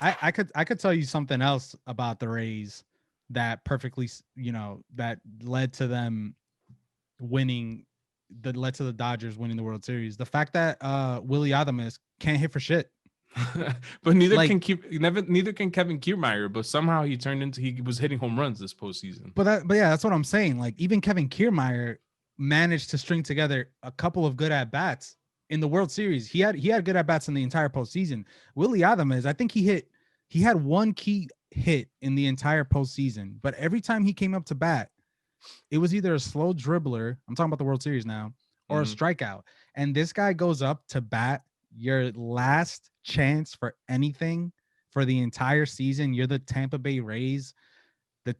I could tell you something else about the Rays that perfectly, that led to them winning, that led to the Dodgers winning the World Series. The fact that Willie Adames can't hit for shit. But Like, neither can Kevin Kiermaier. But somehow he was hitting home runs this postseason. but yeah, that's what I'm saying. Like, even Kevin Kiermaier managed to string together a couple of good at bats in the World Series. He had good at bats in the entire postseason. Willie Adames, I think he had one key hit in the entire postseason, but every time he came up to bat, it was either a slow dribbler, I'm talking about the World Series now, or a Mhm. strikeout. And this guy goes up to bat, your last chance for anything for the entire season. You're the Tampa Bay Rays, the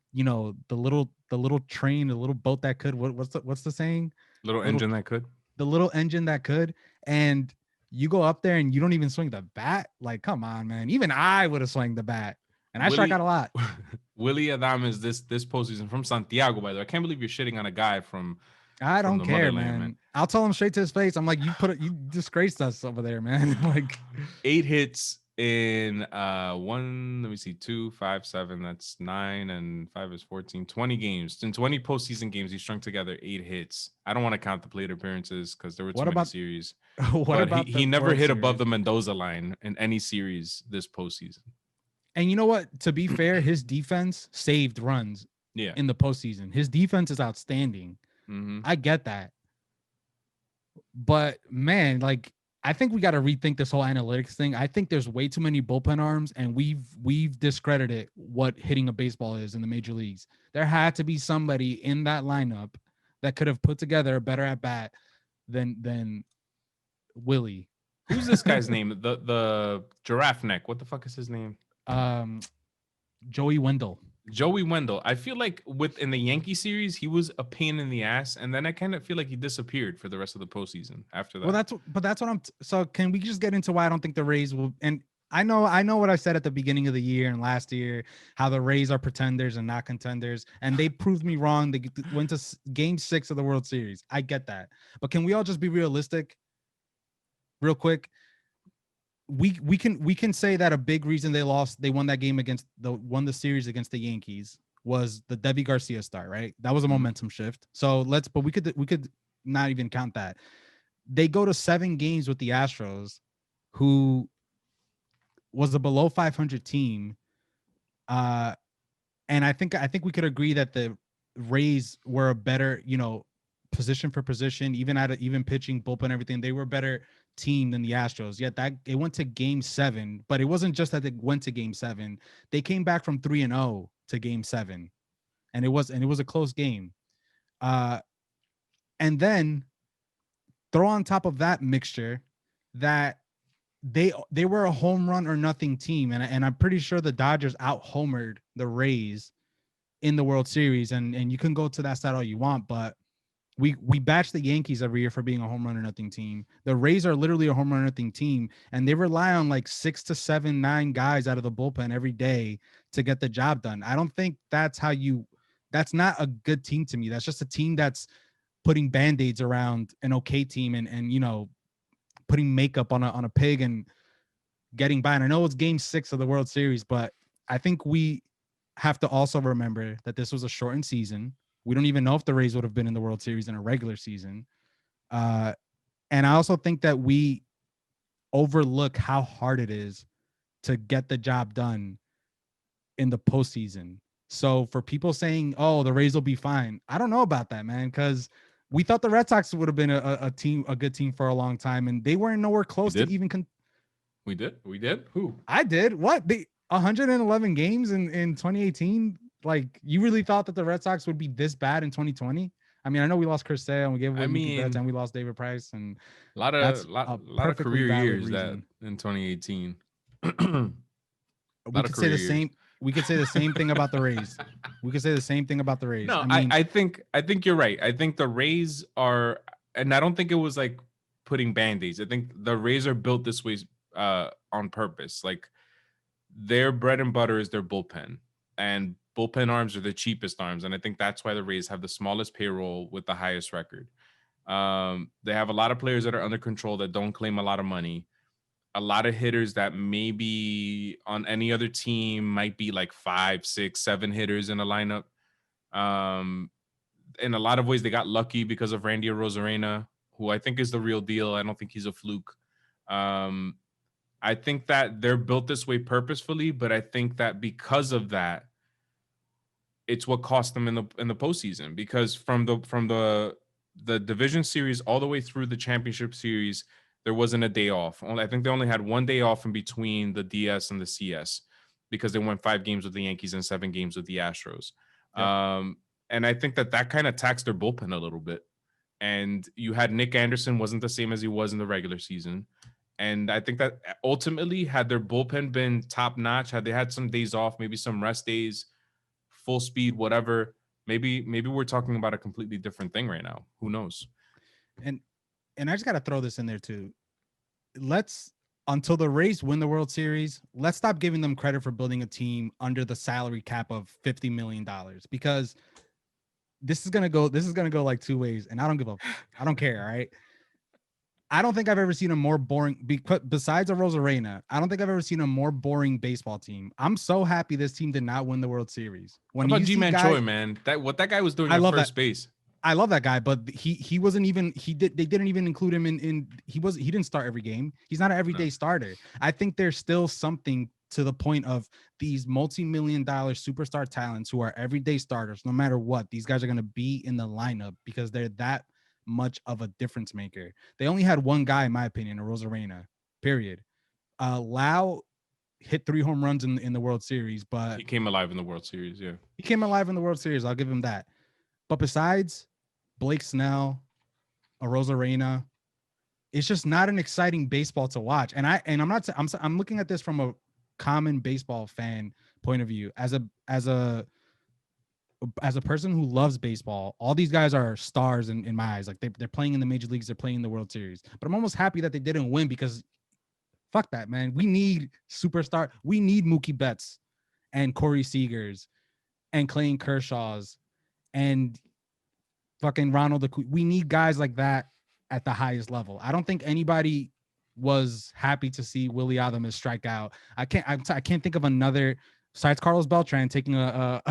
little train, the little boat that could. What's the saying? Little Little engine that could. The little engine that could. And you go up there and you don't even swing the bat. Like, come on, man. Even I would have swung the bat, and I strike out Willie a lot. Willie Adames this postseason from Santiago. By the way, I can't believe you're shitting on a guy I from don't the care, motherland, man. man. I'll tell him straight to his face. I'm like, you disgraced us over there, man. Like, 8 hits in one. Let me see, 2, 5, 7. That's 9, and 5 is 14. 20 games in 20 postseason games. He strung together 8 hits. I don't want to count the plate appearances because there were too what many about series. what But he about the he never World hit above Series? the Mendoza line in any series this postseason. And you know what? To be fair, his defense saved runs Yeah. in the postseason. His defense is outstanding. Mm-hmm. I get that. But man, like, I think we got to rethink this whole analytics thing. I think there's way too many bullpen arms, and we've discredited what hitting a baseball is in the major leagues. There had to be somebody in that lineup that could have put together a better at bat than Willie. Who's this guy's name? The giraffe neck. What the fuck is his name? um, Joey Wendell. Joey Wendell. I feel like in the Yankee series, he was a pain in the ass, and then I kind of feel like he disappeared for the rest of the postseason after Well, that. that's what so can we just get into why I don't think the Rays will? And I know what I said at the beginning of the year and last year, how the Rays are pretenders and not contenders, and they proved me wrong. They went to Game 6 of the World Series. I get that, but can we all just be realistic, real quick? We can say that a big reason they won that game won the series against the Yankees was the Devi Garcia start, right? That was a Mhm. momentum shift. So but we could not even count that. They go to 7 games with the Astros, who was a below 500 team. Uh, and I think we could agree that the Rays were a better, position for position, even pitching, bullpen, everything. They were a better team than the Astros. Yet that it went to Game 7, but it wasn't just that they went to Game 7. They came back from 3-0 to Game 7, and it was a close game. Uh, and then throw on top of that mixture that they were a home run or nothing team, and I'm pretty sure the Dodgers out homered the Rays in the World Series, and you can go to that side all you want, but we bash the Yankees every year for being a home run or nothing team. The Rays are literally a home run or nothing team, and they rely on like 6 to 7, 9 guys out of the bullpen every day to get the job done. I don't think that's not a good team to me. That's just a team that's putting band-aids around an okay team and putting makeup on a pig and getting by. And I know it's Game 6 of the World Series, but I think we have to also remember that this was a shortened season. We don't even know if the Rays would have been in the World Series in a regular season. Uh, and I also think that we overlook how hard it is to get the job done in the postseason. So for people saying, "Oh, the Rays will be fine," I don't know about that, man, because we thought the Red Sox would have been a good team for a long time, and they weren't nowhere We close to did. even. We did. We did. Who? I did what the 111 games in 2018. Like, you really thought that the Red Sox would be this bad in 2020? I mean, I know we lost Chris Sale and we gave I away Mookie Betts and mean, we lost David Price, and a lot of that's lot a lot of perfectly career valid years that reason. in 2018. A We lot of could say career the years. same. We could say the same thing about the Rays. We could say the same thing about the Rays. No, I I, mean, I think I think you're right. I think the Rays are, and I don't think it was like putting band-aids. I think the Rays are built this way on purpose. Like, their bread and butter is their bullpen, and bullpen arms are the cheapest arms, and I think that's why the Rays have the smallest payroll with the highest record. They have a lot of players that are under control that don't claim a lot of money. a lot of hitters that maybe on any other team might be like 5, 6, 7 hitters in a lineup. Um, in a lot of ways, they got lucky because of Randy Rosarena, who I think is the real deal. I don't think he's a fluke. Um, I think that they're built this way purposefully, but I think that because of that, it's what cost them in the postseason. Because from the division series all the way through the championship series, there wasn't a day off. I think they only had one day off in between the DS and the CS because they went 5 games with the Yankees and 7 games with the Astros. Yep. And I think that kind of taxed their bullpen a little bit. And you had Nick Anderson wasn't the same as he was in the regular season. And I think that ultimately, had their bullpen been top notch, had they had some days off, maybe some rest days, full speed, whatever, maybe we're talking about a completely different thing right now. Who knows? And I just got to throw this in there too. Let's until the Rays win the World Series, let's stop giving them credit for building a team under the salary cap of $50 million, because this is gonna go like two ways, and I don't care. All right. I don't think I've ever seen a more boring, besides a Rosarena, I don't think I've ever seen a more boring baseball team. I'm so happy this team did not win the World Series. How When about you see G-Man guys, Choi, man? That guy was doing I at love first that. base. I love that guy, but he wasn't even they didn't even include him in he didn't start every game. He's not an No. everyday starter. I think there's still something to the point of these multi-million-dollar superstar talents who are everyday starters. No matter what, these guys are going to be in the lineup because they're that much of a difference maker. They only had one guy, in my opinion, a Rosarena, period. Lau hit 3 home runs in the World Series, but He came alive in the World Series. Yeah. he came alive in the World Series. I'll give him that. But besides Blake Snell, a Rosarena, it's just not an exciting baseball to watch. And I'm looking at this from a common baseball fan point of view. As a person who loves baseball, all these guys are stars in my eyes. Like they're playing in the major leagues, they're playing in the World Series. But I'm almost happy that they didn't win, because fuck that, man. We need superstar. We need Mookie Betts and Corey Seagers and Clayton Kershaw's and fucking Ronald. We need guys like that at the highest level. I don't think anybody was happy to see Willie Adames strike out. I can't think of another, besides Carlos Beltran taking a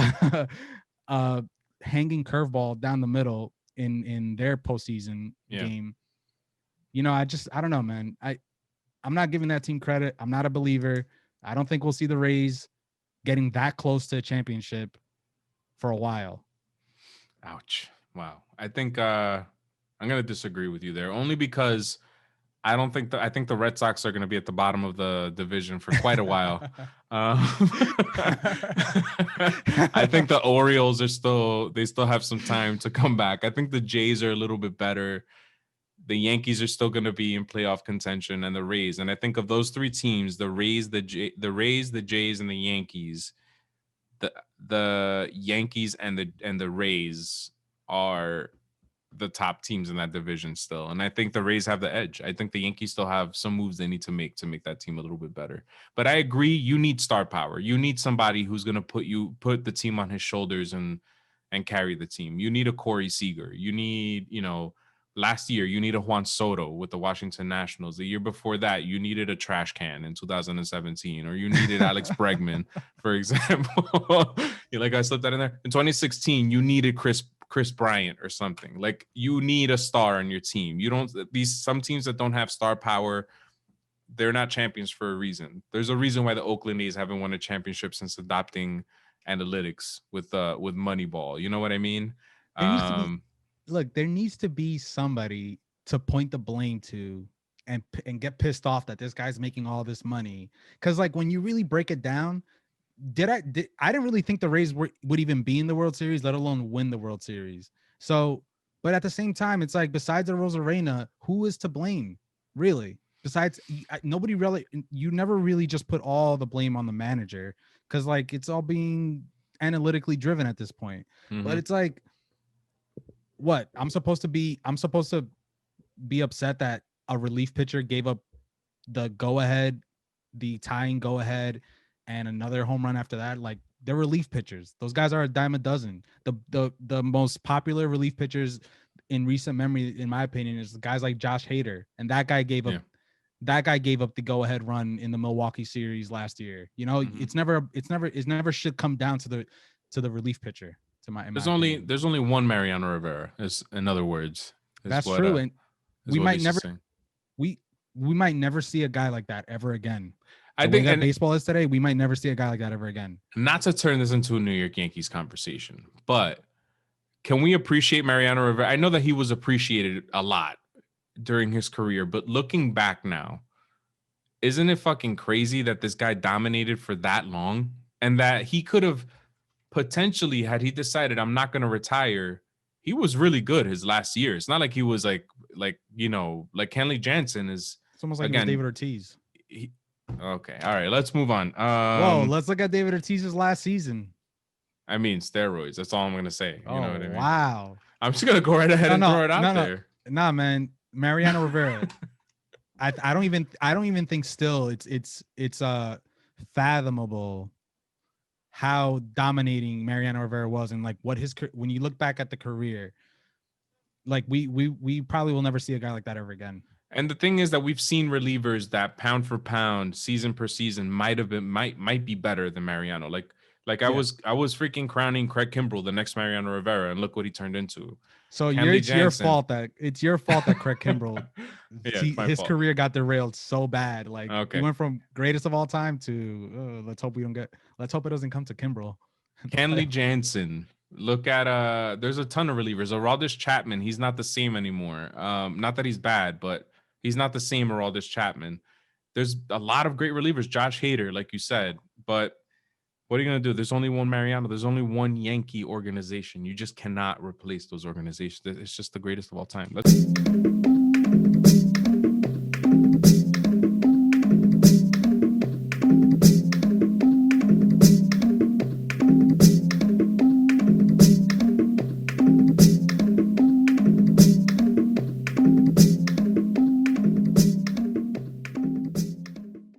hanging curveball down the middle in their postseason game. You know, I don't know, man. I'm not giving that team credit. I'm not a believer. I don't think we'll see the Rays getting that close to a championship for a while. Ouch. Wow. I think I'm going to disagree with you there, only because I think the Red Sox are going to be at the bottom of the division for quite a while. I think the Orioles they still have some time to come back. I think the Jays are a little bit better. The Yankees are still going to be in playoff contention, and the Rays. And I think of those three teams, the Rays, the Jays, and the Yankees. The Yankees and the Rays are the top teams in that division still. And I think the Rays have the edge. I think the Yankees still have some moves they need to make that team a little bit better. But I agree, you need star power. You need somebody who's going to put the team on his shoulders and carry the team. You need a Corey Seager. You need, last year you need a Juan Soto with the Washington Nationals. The year before that, you needed a trash can in 2017, or you needed Alex Bregman, for example. Like I slipped that in there. In 2016, you needed Chris Bryant or something. Like, you need a star on your team. Some teams that don't have star power, they're not champions for a reason. There's a reason why the Oakland A's haven't won a championship since adopting analytics with Moneyball. You know what I mean? There needs to be somebody to point the blame to and get pissed off that this guy's making all this money. Because like, when you really break it down, I didn't really think the Rays would even be in the World Series, let alone win the World Series. So, but at the same time, it's like, besides the Rosarena, who is to blame, really? Besides, nobody really. You never really just put all the blame on the manager, because like, it's all being analytically driven at this point. Mm-hmm. But it's like, what I'm supposed to be upset that a relief pitcher gave up the tying go ahead, and another home run after that. Like, they're relief pitchers. Those guys are a dime a dozen. The most popular relief pitchers in recent memory, in my opinion, is guys like Josh Hader, and that guy gave up that guy gave up the go-ahead run in the Milwaukee series last year. You know, Mhm. it's never should come down to the relief pitcher. In my opinion, There's only one Mariano Rivera. Is in other words, that's true, and is we what might Lisa's never saying. we we might never see a guy like that ever again. I The way think, that and baseball is today, we might never see a guy like that ever again. not to turn this into a New York Yankees conversation, but can we appreciate Mariano Rivera? I know that he was appreciated a lot during his career, but looking back now, isn't it fucking crazy that this guy dominated for that long and that he could have potentially, had he decided I'm not going to retire, he was really good his last year. It's not like he was like Kenley Jansen is, It's almost like it was again. David Ortiz. Okay, all right, let's move on. Whoa, let's look at David Ortiz's last season. I mean, steroids. That's all I'm gonna say. You know what I mean? Wow. I'm just gonna go right ahead and throw it out there. Nah, man. Mariano Rivera. I don't even think still it's fathomable how dominating Mariano Rivera was, and like what when you look back at the career, like we probably will never see a guy like that ever again. And the thing is that we've seen relievers that pound for pound, season per season, might be better than Mariano. Like I was freaking crowning Craig Kimbrell the next Mariano Rivera, and look what he turned into. So Kenley it's your Jansen. fault that Craig Kimbrell his fault. career got derailed so bad. Like Okay. he went from greatest of all time to let's hope it doesn't come to Kimbrell. Kenley Jansen. Look at there's a ton of relievers. Aroldis Chapman, he's not the same anymore. Not that he's bad, but he's not the same Aroldis Chapman. There's a lot of great relievers. Josh Hader, like you said, but what are you going to do? There's only one Mariano. There's only one Yankee organization. You just cannot replace those organizations. It's just the greatest of all time. Let's